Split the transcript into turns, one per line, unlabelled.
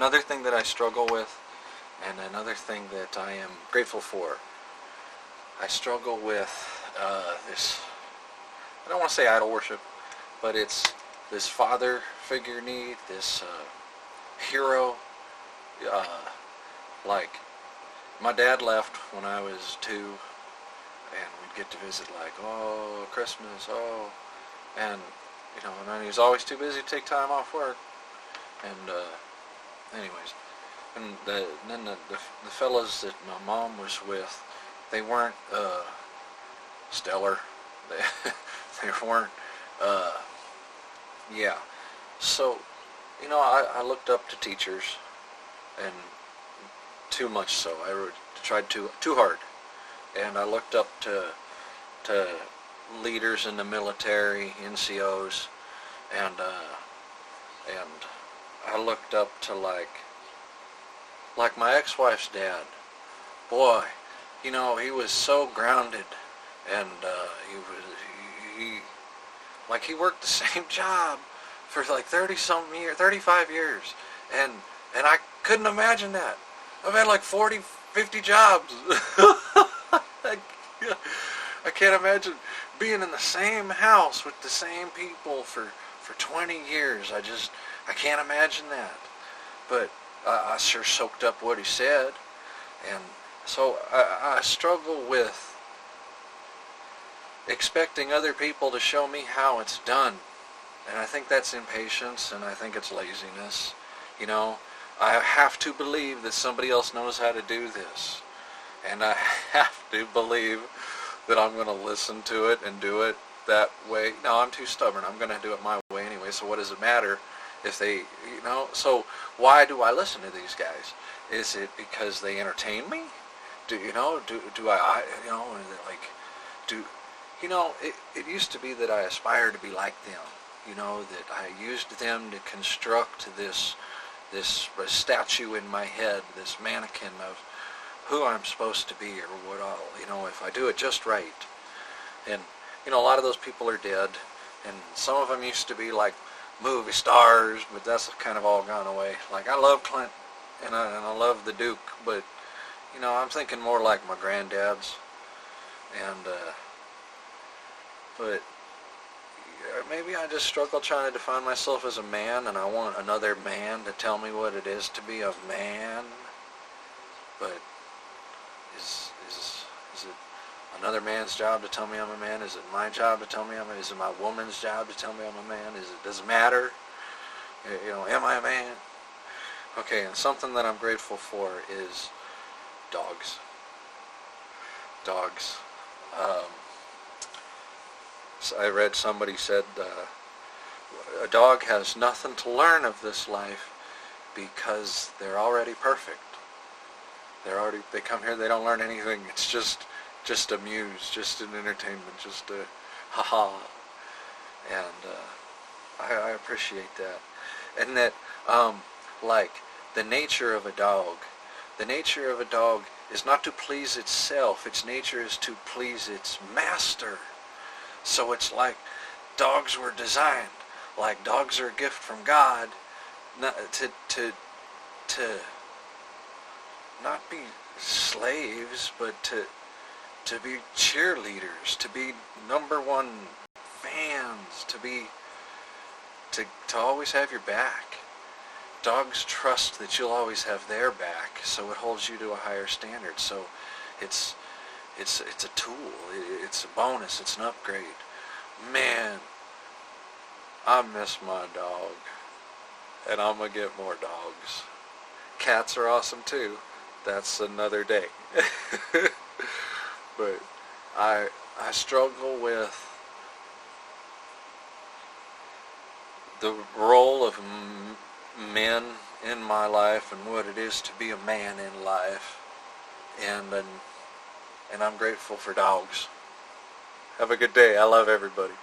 another thing that I struggle with, and another thing that I am grateful for, I struggle with this, I don't want to say idol worship, but it's this father figure need, this hero. Like, my dad left when I was 2, and we'd get to visit, like, oh, Christmas, oh, and, you know, and then he was always too busy to take time off work, and, anyways, and then the fellas that my mom was with, they weren't, stellar, they weren't, yeah, so, you know, I looked up to teachers, and too much so. I tried too hard, and I looked up to leaders in the military, NCOs, and I looked up to like my ex-wife's dad. Boy, you know, he was so grounded, and he worked the same job for like 35 years, and I couldn't imagine that. I've had like 40, 50 jobs. I can't imagine being in the same house with the same people for 20 years. I can't imagine that. But I sure soaked up what he said. And so I struggle with expecting other people to show me how it's done. And I think that's impatience, and I think it's laziness. You know, I have to believe that somebody else knows how to do this. And I have to believe that I'm going to listen to it and do it that way. No, I'm too stubborn. I'm going to do it my way anyway, so what does it matter if they, you know? So why do I listen to these guys? Is it because they entertain me? Do I, you know, like, you know, it used to be that I aspired to be like them. You know, that I used them to construct this statue in my head, this mannequin of who I'm supposed to be, or what I'll, you know, if I do it just right. And, you know, a lot of those people are dead, and some of them used to be like movie stars, but that's kind of all gone away. Like, I love Clint, and I love the Duke, but, you know, I'm thinking more like my granddads, and, but maybe I just struggle trying to define myself as a man, and I want another man to tell me what it is to be a man. But is it another man's job to tell me I'm a man? Is it my job to tell me I'm a man? Is it my woman's job to tell me I'm a man? Does it matter? You know, am I a man? Okay, and something that I'm grateful for is dogs. Dogs. So I read somebody said a dog has nothing to learn of this life because they're already perfect. They come here, they don't learn anything. It's just amuse, just an entertainment, just a ha-ha. And I appreciate that. And that, like, the nature of a dog is not to please itself. Its nature is to please its master. So it's like dogs were designed, like dogs are a gift from God, not to not be slaves, but to be cheerleaders, to be number one fans, to always have your back. Dogs trust that you'll always have their back, so it holds you to a higher standard. So it's a tool, it's a bonus, it's an upgrade. Man, I miss my dog, and I'm going to get more dogs. Cats are awesome too. That's another day. But I struggle with the role of men in my life and what it is to be a man in life, and I'm grateful for dogs. Have a good day. I love everybody.